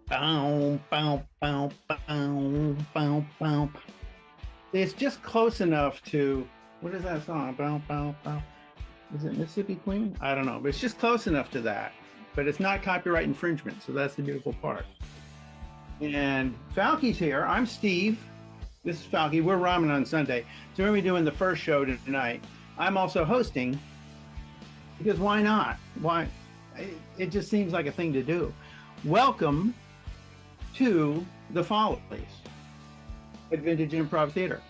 Bow, bow, bow, bow, bow, bow. It's just close enough to what is that song? Bow, bow, bow. Is it Mississippi Queen? I don't know, but it's just close enough to that. But it's not copyright infringement, so that's the beautiful part. And Falky's here. I'm Steve. This is Falky. We're Ramen on Sunday. So we're going to be doing the first show tonight. I'm also hosting because why not? Why? It just seems like a thing to do. Welcome to the Follies at Vintage Improv Theater.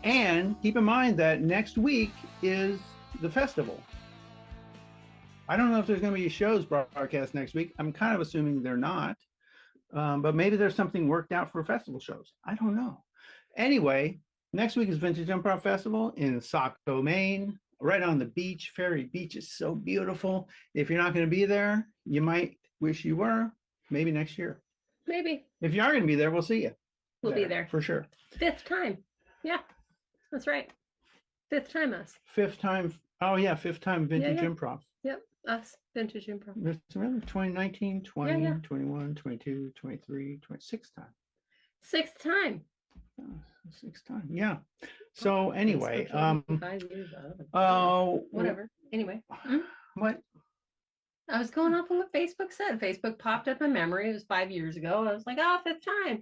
And keep in mind that next week is the festival. I don't know if there's going to be shows broadcast next week. I'm kind of assuming they're not. But maybe there's something worked out for festival shows. I don't know. Anyway, next week is Vintage Improv Festival in Saco, Maine, right on the beach. Ferry Beach is so beautiful. If you're not going to be there, you might wish you were. Maybe next year. Maybe. If you are going to be there, we'll see you. We'll be there. For sure. Fifth time. Yeah, that's right. Fifth time us. Fifth time. Oh, yeah. Fifth time Vintage Improv. Yep. Us. Vintage Improv. It's really 2019, 20, 21, 22, 23, 26th time. Sixth time. Sixth time. Yeah. So anyway, 5 years whatever. Anyway. What? I was going off of what Facebook said. Facebook popped up in memory. It was 5 years ago. I was like, oh, fifth time.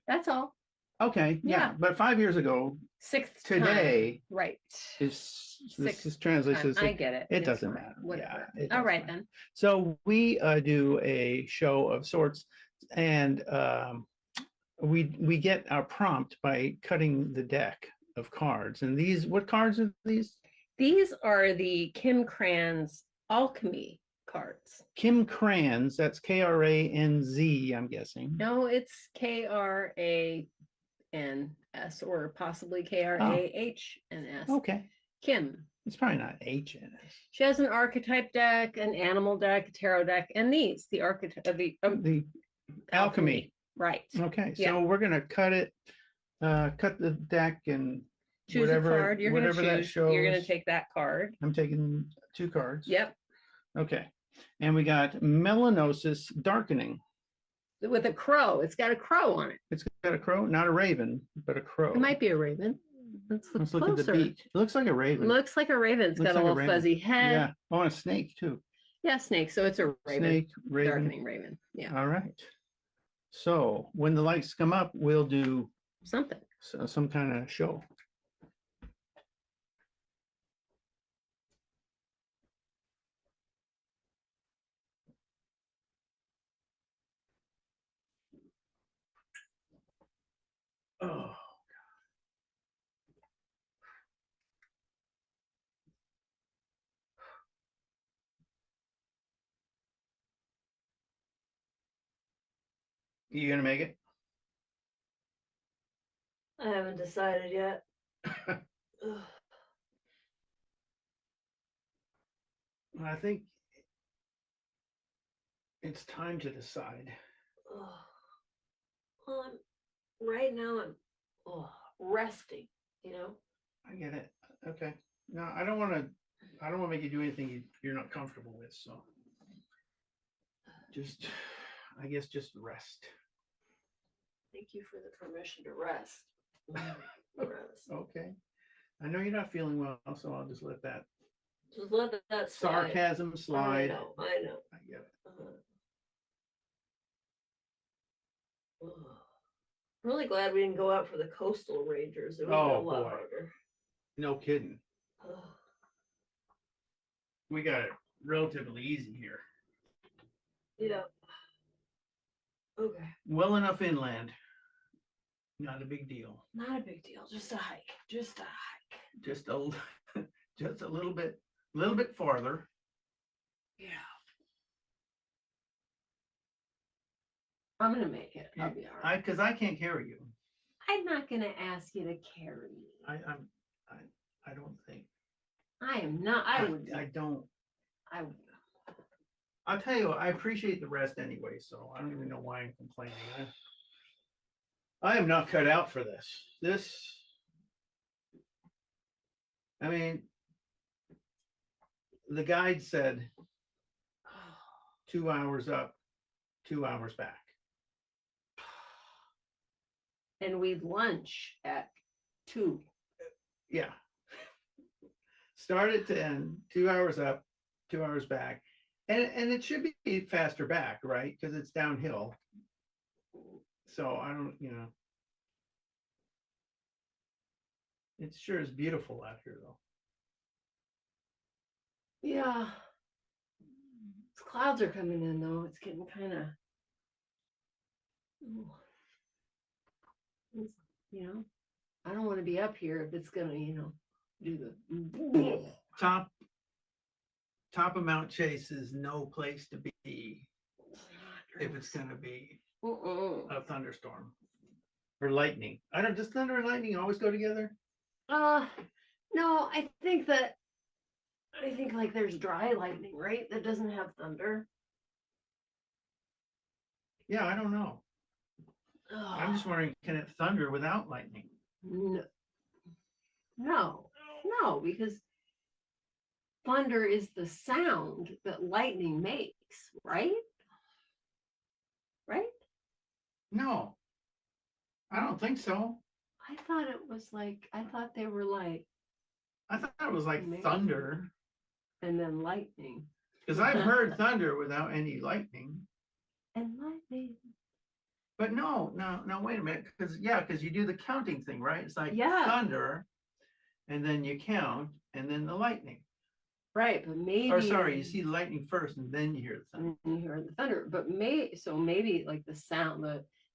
That's all. Okay. Yeah. But 5 years ago, sixth today, time. Right. This is translation. I get it. It doesn't matter. Whatever. Yeah, all right then. So we do a show of sorts, and we get our prompt by cutting the deck of cards. And these, what cards are these? These are the Kim Kranz Alchemy cards. Kim Kranz, that's Kranz, I'm guessing. No, it's Krans or possibly Krahns. Okay. Kim. It's probably not HNS. She has an archetype deck, an animal deck, a tarot deck, and these, the archetype of the alchemy. Right. Okay. So we're gonna cut it, cut the deck and choose whatever a card you're whatever gonna that choose. shows. You're gonna take that card. I'm taking 2 cards. Yep. Okay. And we got Melanosis Darkening. With a crow. It's got a crow on it. It's got a crow, not a raven, but a crow. It might be a raven. Let's look at the beak. It looks like a raven. Looks like a raven. It's got a little fuzzy head. Yeah. Oh, and a snake too. Yeah, snake. So it's a raven. Snake, raven. Darkening raven. Yeah. All right. So when the lights come up, we'll do something. Some kind of show. Oh. You gonna make it? I haven't decided yet. I think it's time to decide. Well, right now I'm resting, you know. I get it. Okay. No, I don't want to make you do anything you're not comfortable with. So I guess just rest. Thank you for the permission to rest. Okay. I know you're not feeling well, so I'll just let that slide. Sarcasm slide. I know. I get it. I'm really glad we didn't go out for the coastal rangers. It would be a lot harder. No kidding. We got it relatively easy here. Yeah. Okay. Well enough inland. Not a big deal. Not a big deal. Just a hike. Just a little bit farther. Yeah. I'm gonna make it. I'll be all right. Because I can't carry you. I'm not gonna ask you to carry me. I don't think. I am not. I would. I don't. I would. I'll tell you, I appreciate the rest anyway, so I don't even know why I'm complaining. I am not cut out for this. I mean, the guide said 2 hours up, 2 hours back. And we lunch at 2. Yeah. Start at 10, 2 hours up, 2 hours back. And it should be faster back, right? Because it's downhill. So I don't, it sure is beautiful out here though. Yeah. Clouds are coming in though. It's getting kind of, I don't want to be up here if it's gonna, do the Top of Mount Chase is no place to be if it's gonna be a thunderstorm or lightning. Does thunder and lightning always go together? No, I think like there's dry lightning, right? That doesn't have thunder. Yeah, I don't know. I'm just wondering, can it thunder without lightning? No, because thunder is the sound that lightning makes, right? Right? No, I don't think so. I thought they were like. I thought it was like thunder. And then lightning. Because I've heard thunder without any lightning. And lightning. But no, wait a minute. Because you do the counting thing, right? It's like thunder, and then you count, and then the lightning. Right, but maybe. Or sorry, you see the lightning first, and then you hear the thunder. You hear the thunder, but maybe like the sound,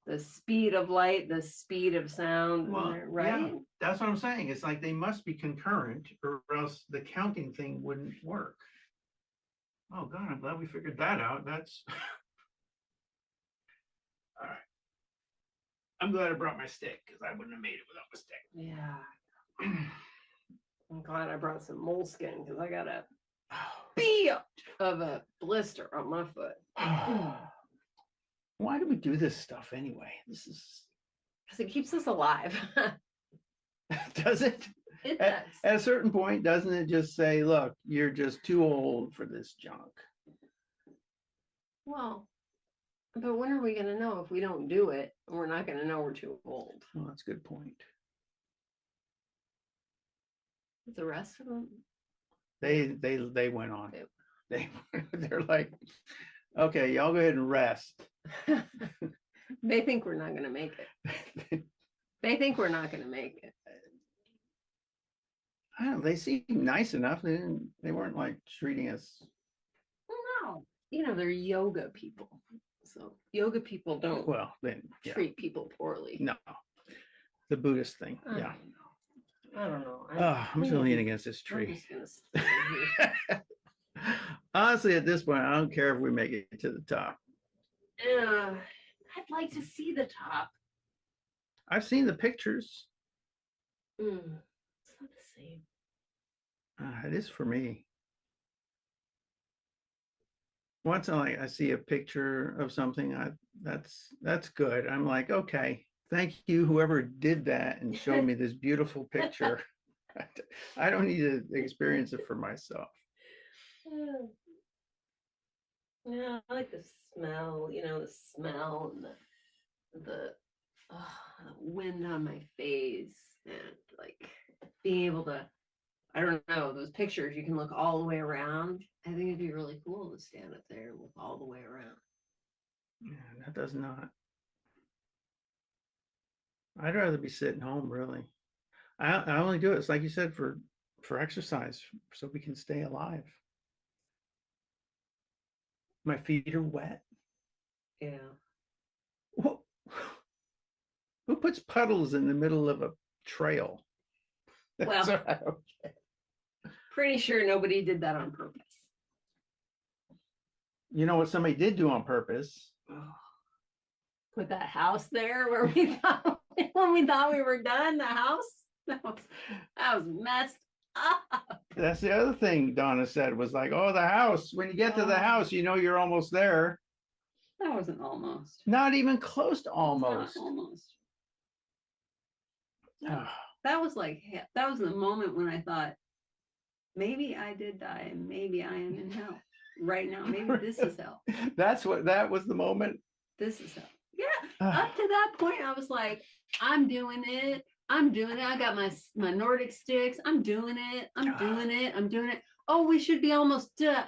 the speed of light, the speed of sound, right? Yeah, that's what I'm saying. It's like they must be concurrent, or else the counting thing wouldn't work. Oh God, I'm glad we figured that out. That's all right. I'm glad I brought my stick because I wouldn't have made it without my stick. Yeah. I'm glad I brought some moleskin because I got a bee of a blister on my foot. Why do we do this stuff anyway? This is because it keeps us alive. Does it? It does. At a certain point, doesn't it just say, look, you're just too old for this junk? Well, but when are we going to know if we don't do it? We're not going to know we're too old. Well, that's a good point. The rest of them? They went on. They're like, okay, y'all go ahead and rest. They think we're not going to make it. They think we're not going to make it. I don't know. They seem nice enough. They weren't like treating us. Well, no. They're yoga people. So yoga people don't treat people poorly. No. The Buddhist thing. Yeah. I don't know. I'm just leaning against this tree. Honestly, at this point, I don't care if we make it to the top. I'd like to see the top. I've seen the pictures. It's not the same. It is for me. Once I see a picture of something, that's good. I'm like, okay, thank you, whoever did that and showed me this beautiful picture. I don't need to experience it for myself. Yeah, I like the smell, the smell and the wind on my face and like being able to, I don't know, those pictures, you can look all the way around. I think it'd be really cool to stand up there and look all the way around. Yeah, that does not. I'd rather be sitting home, really. I only do it, it's like you said, for exercise, so we can stay alive. My feet are wet. Yeah. Who puts puddles in the middle of a trail? Well, pretty sure nobody did that on purpose. You know what somebody did do on purpose? Put that house there where we thought when we thought we were done. The house that was messed up. That's the other thing Donna said was like, oh, the house. When you get to the house, you're almost there. That wasn't almost. Not even close to almost. Not almost. That was the moment when I thought, maybe I did die and maybe I am in hell right now. Maybe this is hell. That was the moment. This is hell. Yeah, up to that point, I was like, I'm doing it. I'm doing it. I got my Nordic sticks. I'm doing it. I'm doing it. I'm doing it. Oh, we should be almost done.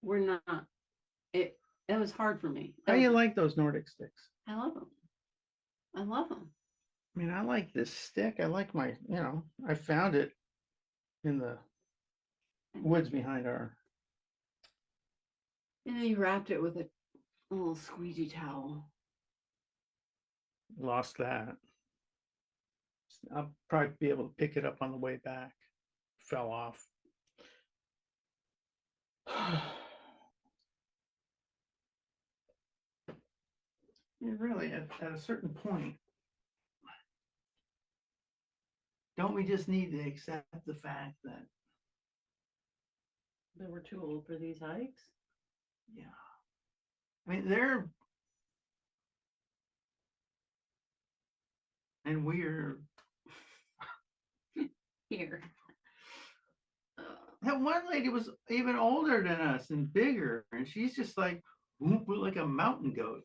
We're not. It was hard for me. How do you like those Nordic sticks? I love them. I love them. I mean, I like this stick. I like I found it in the woods behind our. And then you wrapped it with a little squeegee towel. Lost that. I'll probably be able to pick it up on the way back. Fell off. Really, at a certain point, don't we just need to accept the fact that we're too old for these hikes? Yeah. I mean, they're, and we're, Here. that one lady was even older than us and bigger, and she's just like, like a mountain goat.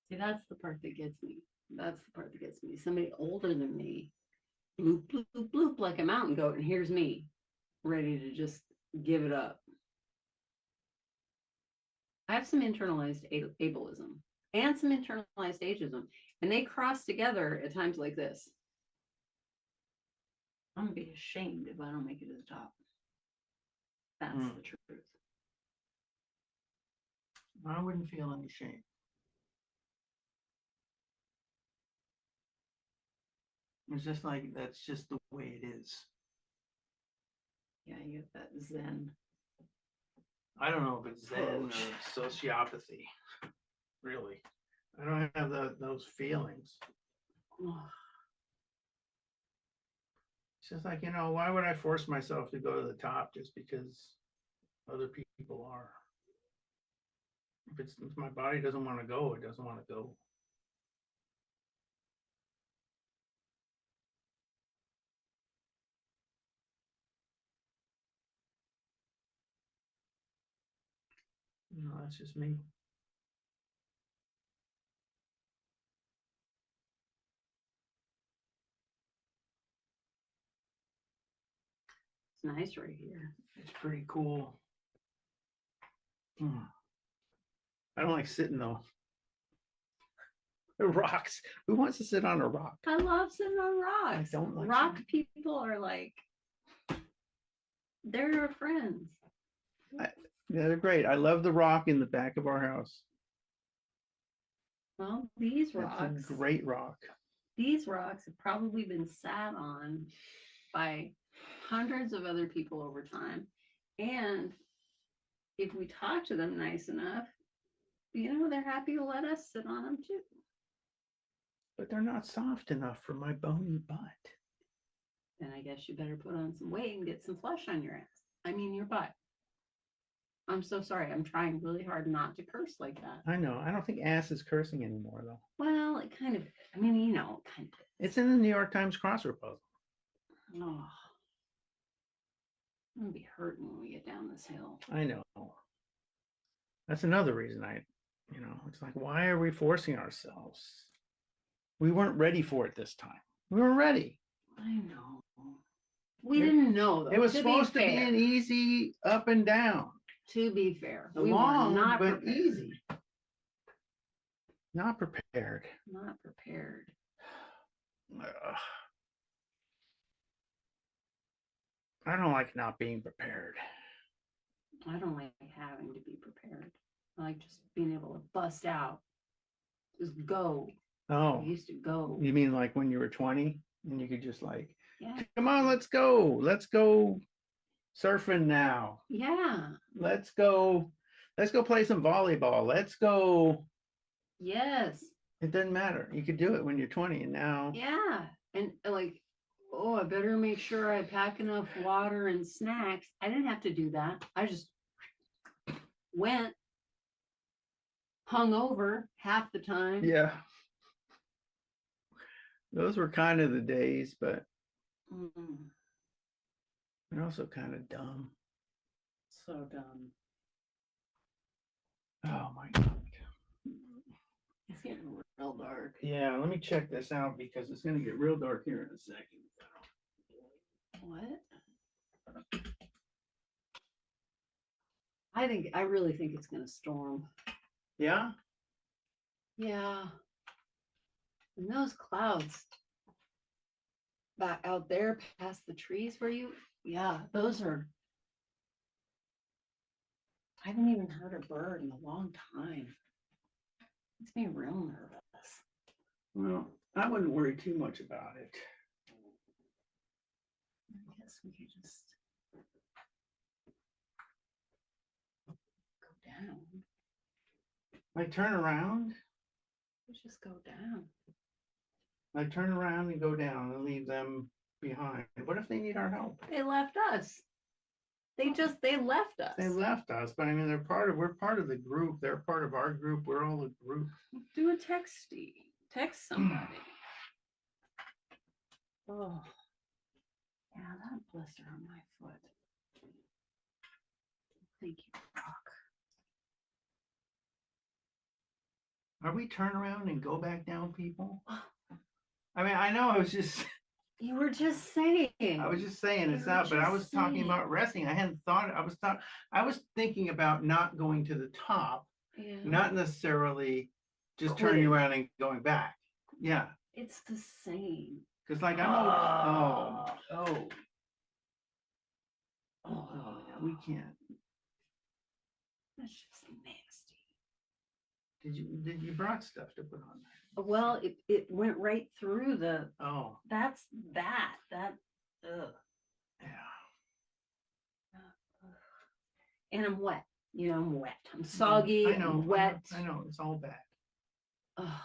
See, that's the part that gets me. That's the part that gets me. Somebody older than me, bloop, bloop, bloop, bloop, like a mountain goat, and here's me, ready to just give it up. I have some internalized ableism and some internalized ageism, and they cross together at times like this. I'm gonna be ashamed if I don't make it to the top. That's the truth. I wouldn't feel any shame. It's just like, that's just the way it is. Yeah, you have that Zen. I don't know if it's Zen or sociopathy, really. I don't have those feelings. It's just like, why would I force myself to go to the top just because other people are? If my body doesn't want to go, it doesn't want to go. That's just me. It's nice right here. It's pretty cool. I don't like sitting though. The rocks. Who wants to sit on a rock? I love sitting on rocks. I don't like rock people are like, they're your friends. Yeah, they're great. I love the rock in the back of our house. Well, these That's rocks, a great rock. These rocks have probably been sat on by hundreds of other people over time. And if we talk to them nice enough, they're happy to let us sit on them too. But they're not soft enough for my bony butt. Then I guess you better put on some weight and get some flesh on your ass. I mean, your butt. I'm so sorry. I'm trying really hard not to curse like that. I know. I don't think ass is cursing anymore, though. Well, it kind of, kind of. It's in the New York Times crossword puzzle. Oh, I'm going to be hurting when we get down this hill. I know. That's another reason it's like, why are we forcing ourselves? We weren't ready for it this time. We were ready. I know. We didn't know, though. It was supposed to be an easy up and down. To be fair, we were not but prepared. Easy. Not prepared. Not prepared. I don't like not being prepared. I don't like having to be prepared. I like just being able to bust out. Just go. Oh. I used to go. You mean like when you were 20 and you could just like, come on, let's go. Let's go surfing now. Yeah. Let's go play some volleyball. Let's go. Yes. It doesn't matter. You could do it when you're 20 and now. Yeah. And like, I better make sure I pack enough water and snacks. I didn't have to do that. I just went hung over half the time. Yeah. Those were kind of the days, but they're also kind of dumb. So dumb. Oh my God. It's getting real dark. Yeah, let me check this out because it's gonna get real dark here in a second. What? I really think it's gonna storm. Yeah? Yeah. And those clouds back out there past the trees where yeah, those are, I haven't even heard a bird in a long time. Makes me real nervous. Well, I wouldn't worry too much about it. I guess we could just go down. Like turn around, Let's just go down. like turn around and go down and leave them behind. What if they need our help? They left us. They left us. They left us, but I mean, we're part of the group. They're part of our group. We're all a group. Do a texty. Text somebody. Oh. Yeah, that blister on my foot. Thank you, Rock. Are we turn around and go back down, people? I mean, I know I was just You were just saying. I was just saying it's You were not, but I just was talking saying. about resting. I hadn't thought I was thinking about not going to the top, Yeah. not necessarily just turning Quitting. around and going back. Yeah. It's the same. Because like I'm Oh, yeah, we can't. that's just nasty. Did you brought stuff to put on there? Well, it went right through the. Oh, That's that. Ugh. yeah. And I'm wet. You know, I'm wet. I'm soggy. I know. I'm wet. I know. It's all bad. Oh,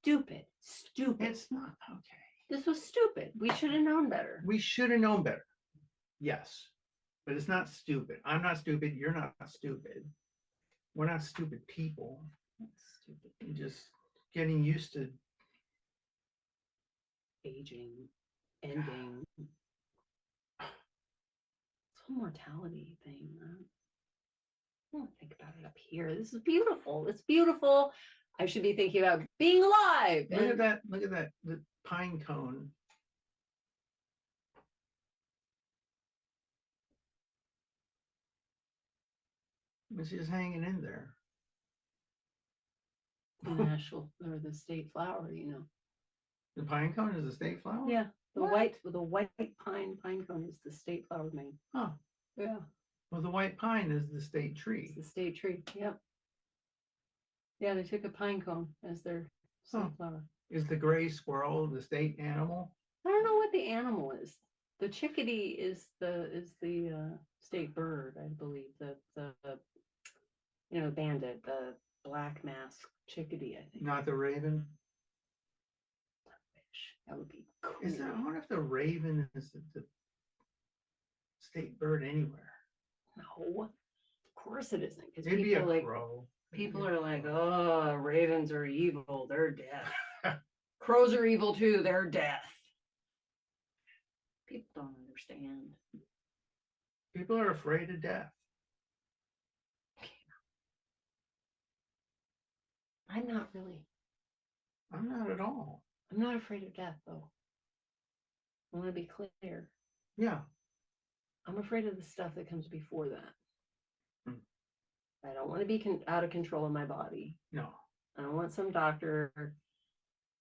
stupid. It's not okay. This was stupid. We should have known better. We should have known better. Yes. But it's not stupid. I'm not stupid. You're not stupid. We're not stupid people. Stupid. We're just getting used to Aging, ending. This whole mortality thing. I don't think about it up here. This is beautiful. It's beautiful. I should be thinking about being alive. Look at that. Look at that. The pine cone. It's just hanging in there. The national or the state flower, you know. The pine cone is a state flower? Yeah. The What? white pine cone is the state flower of Maine. Huh. Yeah. Well, the white pine is the state tree. It's the state tree. Yep. Yeah, they took a pine cone as their state flower. Is the gray squirrel the state animal? I don't know what the animal is. The chickadee is the state bird, I believe. The banded, the black mask chickadee, I think. Not the raven? That would be cool. I wonder if the raven is the state bird anywhere. No, of course it isn't. Because It'd be a people crow. people are like, oh, ravens are evil. They're deaf. Crows are evil too. They're deaf. People don't understand. People are afraid of death. I'm not really. I'm not at all. I'm not afraid of death, though. I want to be clear. Yeah. I'm afraid of the stuff that comes before that. Hmm. I don't want to be out of control of my body. No. I don't want some doctor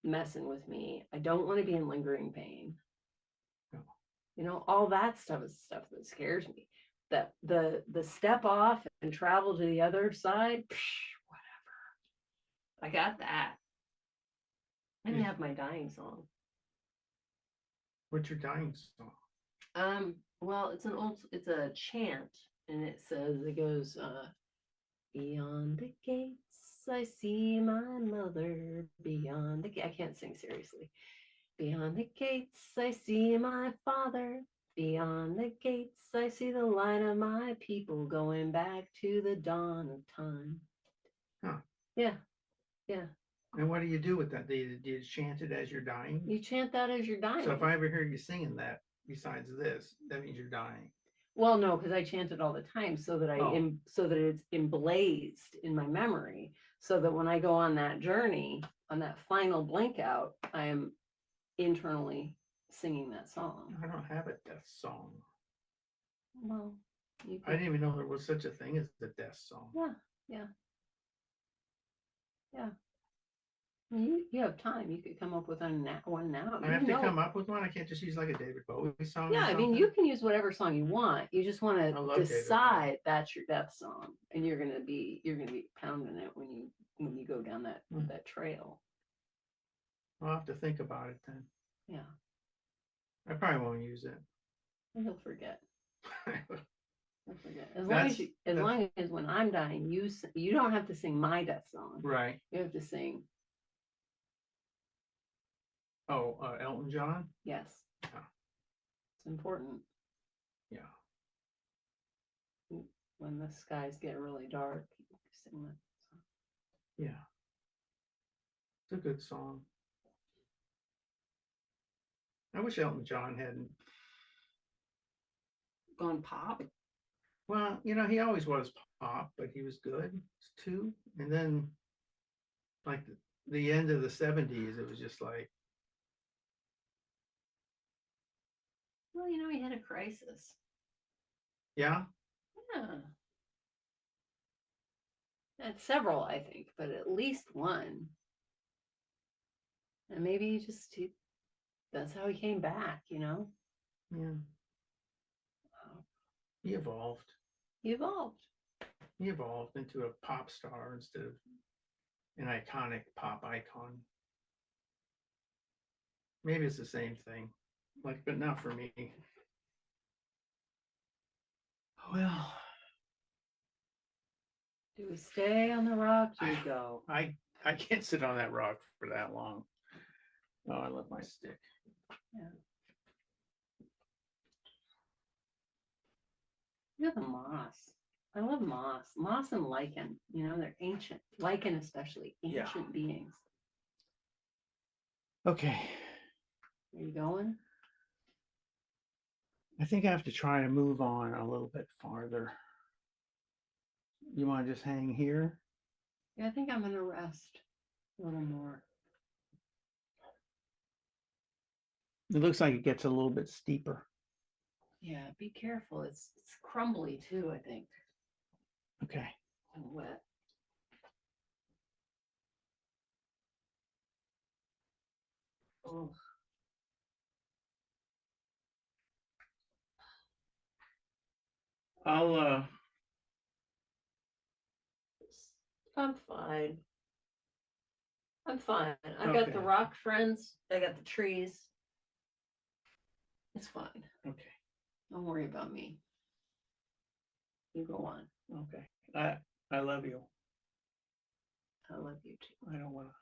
messing with me. I don't want to be in lingering pain. No. You know, all that stuff is stuff that scares me. That the step off and travel to the other side, whatever. I got that. I didn't have my dying song. What's your dying song? Well, it's a chant, and it goes, beyond the gates, I see my mother. Beyond the I can't sing seriously. Beyond the gates, I see my father. Beyond the gates, I see the line of my people going back to the dawn of time. Huh. Yeah. Yeah. And what do you do with that? Do you chant it as you're dying? You chant that as you're dying. So if I ever hear you singing that, besides this, that means you're dying. Well, no, because I chant it all the time so that so that it's emblazed in my memory, so that when I go on that journey, on that final blank out, I am internally singing that song. I don't have a death song. Well, you I didn't even know there was such a thing as the death song. Yeah. You have time. You could come up with one now. I have to come up with one. I can't just use like a David Bowie song. Yeah, I mean, you can use whatever song you want. You just want I to love David decide that's your death song, and you're gonna be pounding it when you go down that trail. I'll have to think about it then. Yeah, I probably won't use it. and you'll forget. You'll forget. As long as when I'm dying, you don't have to sing my death song. Right. You have to sing. Oh, Elton John? Yes. Yeah. It's important. Yeah. When the skies get really dark, you sing that song. Yeah. It's a good song. I wish Elton John hadn't gone pop. Well, you know, he always was pop, but he was good too. And then, like the end of the 70s, it was just like, Well, you know, he had a crisis. yeah. Yeah. And several, I think, but at least one. And maybe that's how he came back, you know? Yeah. He evolved. He evolved. He evolved into a pop star instead of an iconic pop icon. Maybe it's the same thing, like, but not for me. Well, do we stay on the rock? Do we go? I can't sit on that rock for that long. Oh, I love my stick. Yeah. Look at the moss. I love moss. Moss and lichen. You know, they're ancient. Lichen especially. Ancient beings. Okay. Are you going? I think I have to try to move on a little bit farther. You want to just hang here? Yeah, I think I'm going to rest a little more. It looks like it gets a little bit steeper. Yeah, be careful. It's crumbly too, I think. Okay. And wet. Oh. I'm fine. I'm fine. I got the rock friends. I got the trees. It's fine. Okay. Don't worry about me. You go on. Okay. I love you. I love you too. I don't want to.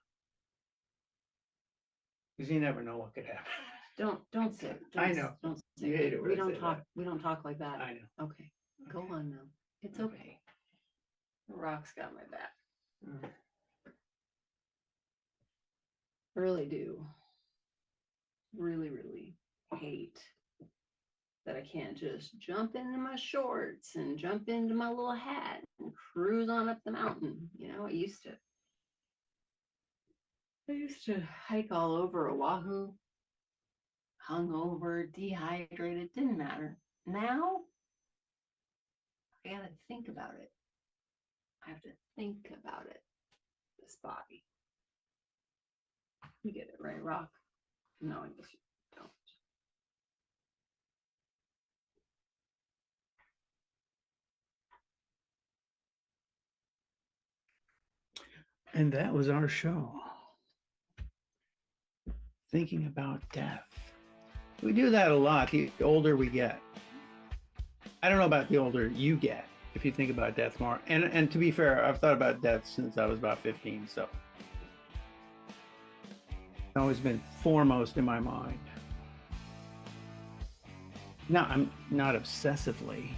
Because you never know what could happen. Don't say it. I know. Don't say You hate it when we I don't say talk. that. We don't talk like that. I know. Okay. Go on now. It's okay. The rock's got my back. Mm. Really do. Really, really hate that I can't just jump into my shorts and jump into my little hat and cruise on up the mountain. You know, I used to hike all over Oahu, hungover, dehydrated, didn't matter. Now, I gotta think about it. I have to think about it. This body. You get it, right, Rock? No, I guess you don't. And that was our show. Thinking about death. We do that a lot the older we get. I don't know about the older you get, if you think about death more. And to be fair, I've thought about death since I was about 15, so it's always been foremost in my mind. No, I'm not obsessively,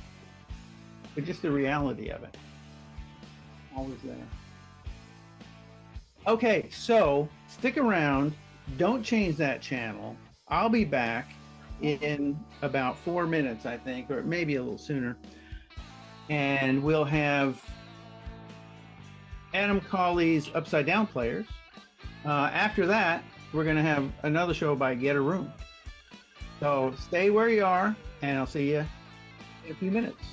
but just the reality of it. Always there. Okay, so stick around. Don't change that channel. I'll be back in about 4 minutes, I think, or maybe a little sooner. And we'll have Adam Cawley's Upside Down Players. After that, we're going to have another show by Get a Room. So stay where you are, and I'll see you in a few minutes.